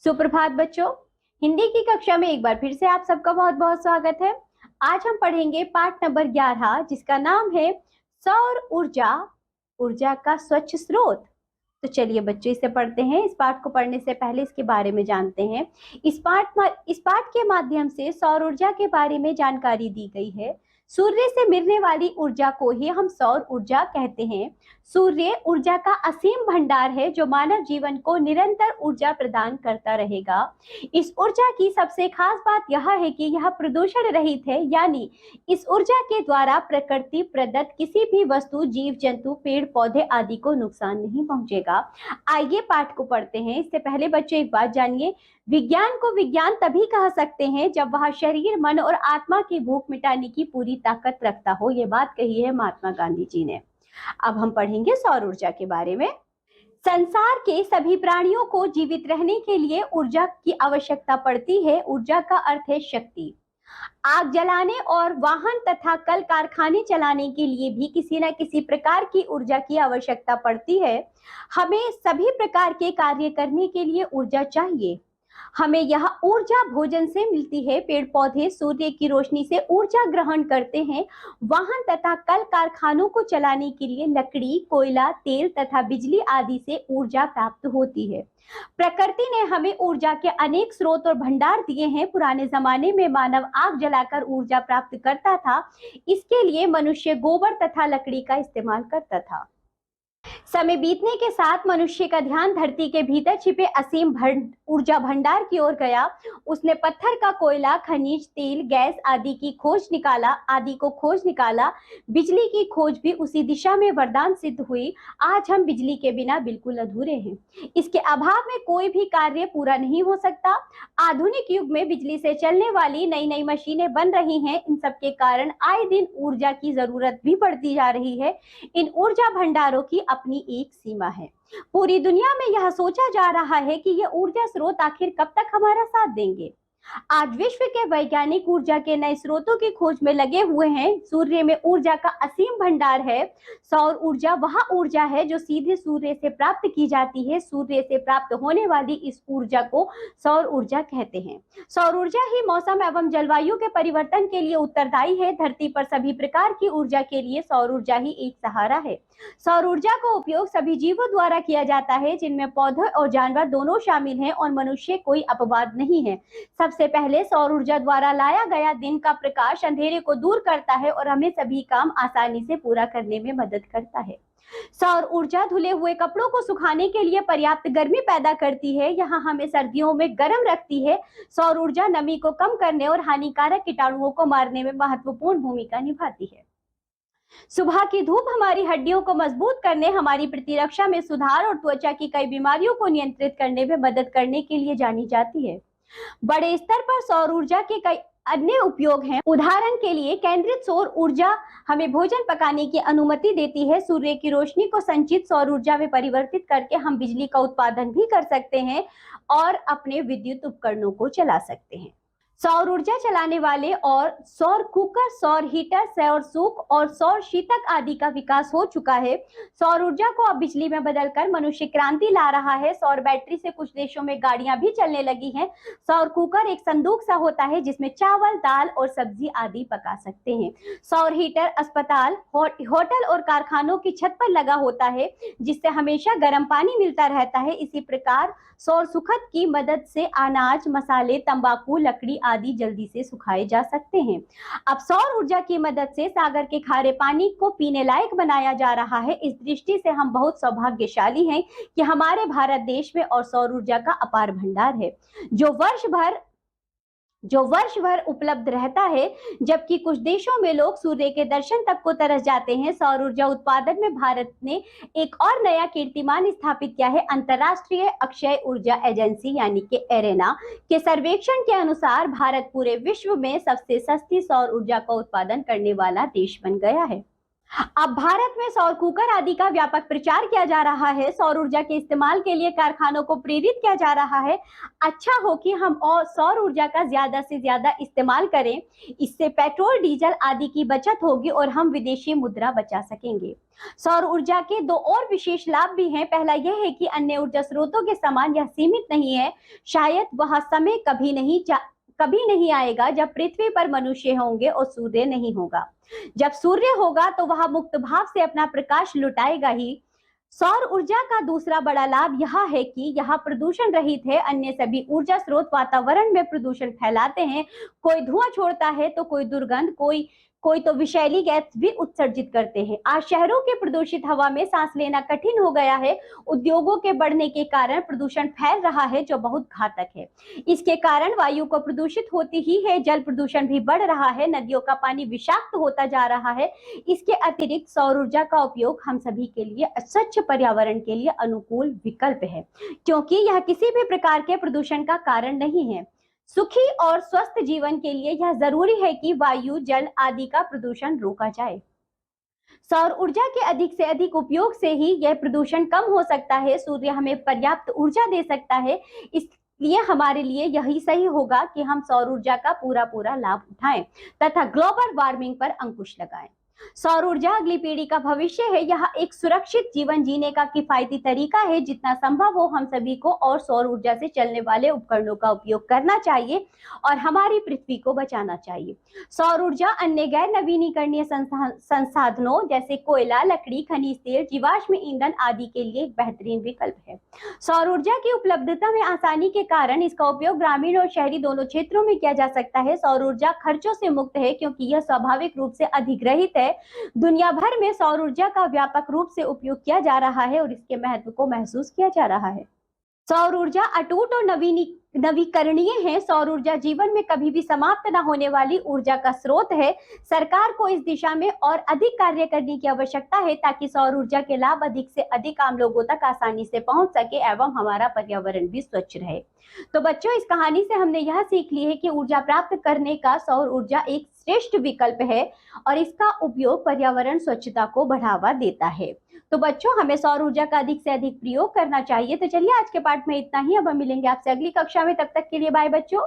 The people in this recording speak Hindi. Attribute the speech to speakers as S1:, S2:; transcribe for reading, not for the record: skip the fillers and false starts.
S1: सुप्रभात बच्चों। हिंदी की कक्षा में एक बार फिर से आप सबका बहुत बहुत स्वागत है। आज हम पढ़ेंगे पाठ नंबर 11 जिसका नाम है सौर ऊर्जा, ऊर्जा का स्वच्छ स्रोत। तो चलिए बच्चों इसे पढ़ते हैं। इस पाठ को पढ़ने से पहले इसके बारे में जानते हैं। इस पाठ के माध्यम से सौर ऊर्जा के बारे में जानकारी दी गई है। सूर्य से मिलने वाली ऊर्जा को ही हम सौर ऊर्जा कहते हैं। सूर्य ऊर्जा का असीम भंडार है जो मानव जीवन को निरंतर ऊर्जा प्रदान करता रहेगा। इस ऊर्जा की सबसे खास बात यह है कि यह प्रदूषण रहित है, यानी इस ऊर्जा के द्वारा प्रकृति प्रदत्त किसी भी वस्तु, जीव जंतु, पेड़ पौधे आदि को नुकसान नहीं पहुंचेगा। आइए पाठ को पढ़ते हैं। इससे पहले बच्चों एक बात जानिए, विज्ञान को विज्ञान तभी कह सकते हैं जब वह शरीर, मन और आत्मा की भूख मिटाने की पूरी ताकत रखता हो। ये बात कही है महात्मा गांधी जी ने। अब हम पढ़ेंगे सौर ऊर्जा के बारे में। संसार के सभी प्राणियों को जीवित रहने के लिए ऊर्जा की आवश्यकता पड़ती है। ऊर्जा का अर्थ है शक्ति। आग जलाने और वाहन तथा कल कारखाने चलाने के लिए भी किसी न किसी प्रकार की ऊर्जा की आवश्यकता पड़ती है। हमें सभी प्रकार के कार्य करने के लिए ऊर्जा चाहिए। हमें यह ऊर्जा भोजन से मिलती है। पेड़ पौधे सूर्य की रोशनी से ऊर्जा ग्रहण करते हैं। वाहन तथा कल कारखानों को चलाने के लिए लकड़ी, कोयला, तेल तथा बिजली आदि से ऊर्जा प्राप्त होती है। प्रकृति ने हमें ऊर्जा के अनेक स्रोत और भंडार दिए हैं। पुराने जमाने में मानव आग जलाकर ऊर्जा प्राप्त करता था। इसके लिए मनुष्य गोबर तथा लकड़ी का इस्तेमाल करता था। समय बीतने के साथ मनुष्य का ध्यान धरती के भीतर छिपे असीम ऊर्जा भंडार की ओर गया। उसने पत्थर का कोयला, खनिज, तेल, गैस आदि को खोज निकाला। बिजली की खोज भी उसी दिशा में वरदान सिद्ध हुई। आज हम बिजली के बिना बिल्कुल अधूरे हैं। इसके अभाव में कोई भी कार्य पूरा नहीं हो सकता। आधुनिक युग में बिजली से चलने वाली नई नई मशीनें बन रही हैं। इन सब के कारण आए दिन ऊर्जा की जरूरत भी बढ़ती जा रही है। इन ऊर्जा भंडारों की अपनी एक सीमा है। पूरी दुनिया में यह सोचा जा रहा है कि ये ऊर्जा स्रोत आखिर कब तक हमारा साथ देंगे। आज विश्व के वैज्ञानिक ऊर्जा के नए स्रोतों की खोज में लगे हुए हैं। सूर्य में ऊर्जा का असीम भंडार है। सौर ऊर्जा वह ऊर्जा है जो सीधे सूर्य से प्राप्त की जाती है। सूर्य से प्राप्त होने वाली इस ऊर्जा को सौर ऊर्जा कहते हैं। सौर ऊर्जा ही मौसम एवं जलवायु के परिवर्तन के लिए उत्तरदायी है। धरती पर सभी प्रकार की ऊर्जा के लिए सौर ऊर्जा ही एक सहारा है। सौर ऊर्जा का उपयोग सभी जीवों द्वारा किया जाता है, जिनमें पौधे और जानवर दोनों शामिल हैं, और मनुष्य कोई अपवाद नहीं है। सबसे पहले सौर ऊर्जा द्वारा लाया गया दिन का प्रकाश अंधेरे को दूर करता है और हमें सभी काम आसानी से पूरा करने में मदद करता है। सौर ऊर्जा धुले हुए कपड़ों को सुखाने के लिए पर्याप्त गर्मी पैदा करती है। यहाँ हमें सर्दियों में गर्म रखती है। सौर ऊर्जा नमी को कम करने और हानिकारक कीटाणुओं को मारने में महत्वपूर्ण भूमिका निभाती है। सुबह की धूप हमारी हड्डियों को मजबूत करने, हमारी प्रतिरक्षा में सुधार और त्वचा की कई बीमारियों को नियंत्रित करने में मदद करने के लिए जानी जाती है। बड़े स्तर पर सौर ऊर्जा के कई अन्य उपयोग हैं। उदाहरण के लिए केंद्रित सौर ऊर्जा हमें भोजन पकाने की अनुमति देती है। सूर्य की रोशनी को संचित सौर ऊर्जा में परिवर्तित करके हम बिजली का उत्पादन भी कर सकते हैं और अपने विद्युत उपकरणों को चला सकते हैं। सौर ऊर्जा चलाने वाले और सौर कुकर, सौर हीटर, सौर सूप और सौर शीतक आदि का विकास हो चुका है। सौर ऊर्जा को अब बिजली में बदलकर मनुष्य क्रांति ला रहा है। सौर बैटरी से कुछ देशों में गाड़ियां भी चलने लगी हैं। सौर कुकर एक संदूक सा होता है जिसमें चावल, दाल और सब्जी आदि पका सकते हैं। सौर हीटर अस्पताल, होटल और कारखानों की छत पर लगा होता है, जिससे हमेशा गर्म पानी मिलता रहता है। इसी प्रकार सौर सुखद की मदद से अनाज, मसाले, तंबाकू, लकड़ी आदि जल्दी से सुखाए जा सकते हैं। अब सौर ऊर्जा की मदद से सागर के खारे पानी को पीने लायक बनाया जा रहा है। इस दृष्टि से हम बहुत सौभाग्यशाली हैं कि हमारे भारत देश में और सौर ऊर्जा का अपार भंडार है जो वर्ष भर उपलब्ध रहता है, जबकि कुछ देशों में लोग सूर्य के दर्शन तक को तरस जाते हैं। सौर ऊर्जा उत्पादन में भारत ने एक और नया कीर्तिमान स्थापित किया है। अंतर्राष्ट्रीय अक्षय ऊर्जा एजेंसी यानी कि एरेना के सर्वेक्षण के अनुसार भारत पूरे विश्व में सबसे सस्ती सौर ऊर्जा का उत्पादन करने वाला देश बन गया है। अब भारत में सौर कुकर आदि का व्यापक प्रचार किया जा रहा है। सौर ऊर्जा के इस्तेमाल के लिए कारखानों को प्रेरित किया जा रहा है। अच्छा हो कि हम और सौर ऊर्जा का ज्यादा से ज्यादा इस्तेमाल करें। इससे पेट्रोल डीजल आदि की बचत होगी और हम विदेशी मुद्रा बचा सकेंगे। सौर ऊर्जा के दो और विशेष लाभ भी हैं। पहला यह है कि अन्य ऊर्जा स्रोतों के समान यह सीमित नहीं है। शायद वह समय कभी नहीं आएगा जब पृथ्वी पर मनुष्य होंगे और सूर्य नहीं होगा। जब सूर्य होगा तो वह मुक्त भाव से अपना प्रकाश लुटाएगा ही। सौर ऊर्जा का दूसरा बड़ा लाभ यह है कि यह प्रदूषण रहित है। अन्य सभी ऊर्जा स्रोत वातावरण में प्रदूषण फैलाते हैं। कोई धुआं छोड़ता है तो कोई दुर्गंध, कोई तो विषैली गैस भी उत्सर्जित करते हैं। आज शहरों के प्रदूषित हवा में सांस लेना कठिन हो गया है। उद्योगों के बढ़ने के कारण प्रदूषण फैल रहा है जो बहुत घातक है। इसके कारण वायु को प्रदूषित होती ही है। जल प्रदूषण भी बढ़ रहा है। नदियों का पानी विषाक्त होता जा रहा है। इसके अतिरिक्त सौर ऊर्जा का उपयोग हम सभी के लिए स्वच्छ पर्यावरण के लिए अनुकूल विकल्प है, क्योंकि यह किसी भी प्रकार के प्रदूषण का कारण नहीं है। सुखी और स्वस्थ जीवन के लिए यह जरूरी है कि वायु, जल आदि का प्रदूषण रोका जाए। सौर ऊर्जा के अधिक से अधिक उपयोग से ही यह प्रदूषण कम हो सकता है। सूर्य हमें पर्याप्त ऊर्जा दे सकता है, इसलिए हमारे लिए यही सही होगा कि हम सौर ऊर्जा का पूरा लाभ उठाएं तथा ग्लोबल वार्मिंग पर अंकुश लगाएं। सौर ऊर्जा अगली पीढ़ी का भविष्य है। यह एक सुरक्षित जीवन जीने का किफायती तरीका है। जितना संभव हो हम सभी को और सौर ऊर्जा से चलने वाले उपकरणों का उपयोग करना चाहिए और हमारी पृथ्वी को बचाना चाहिए। सौर ऊर्जा अन्य गैर नवीनीकरणीय संसाधनों जैसे कोयला, लकड़ी, खनिज तेल, जीवाश्म ईंधन आदि के लिए एक बेहतरीन विकल्प है। सौर ऊर्जा की उपलब्धता में आसानी के कारण इसका उपयोग ग्रामीण और शहरी दोनों क्षेत्रों में किया जा सकता है। सौर ऊर्जा खर्चों से मुक्त है क्योंकि यह स्वाभाविक रूप से अधिग्रहित है। दुनिया भर में सौर ऊर्जा का व्यापक रूप से उपयोग किया जा रहा है और इसके महत्व को महसूस किया जा रहा है। सौर ऊर्जा अटूट और नवीकरणीय है। सौर ऊर्जा जीवन में कभी भी समाप्त न होने वाली ऊर्जा का स्रोत है। सरकार को इस दिशा में और अधिक कार्य करने की आवश्यकता है ताकि सौर ऊर्जा के लाभ अधिक से अधिक आम लोगों तक आसानी से पहुंच सके एवं हमारा पर्यावरण भी स्वच्छ रहे। तो बच्चों, इस कहानी से हमने यह सीख ली है कि ऊर्जा प्राप्त करने का सौर ऊर्जा एक श्रेष्ठ विकल्प है और इसका उपयोग पर्यावरण स्वच्छता को बढ़ावा देता है। तो बच्चों, हमें सौर ऊर्जा का अधिक से अधिक प्रयोग करना चाहिए। तो चलिए, आज के पाठ में इतना ही। अब हम मिलेंगे आपसे अगली कक्षा में। तब तक के लिए बाय बच्चों।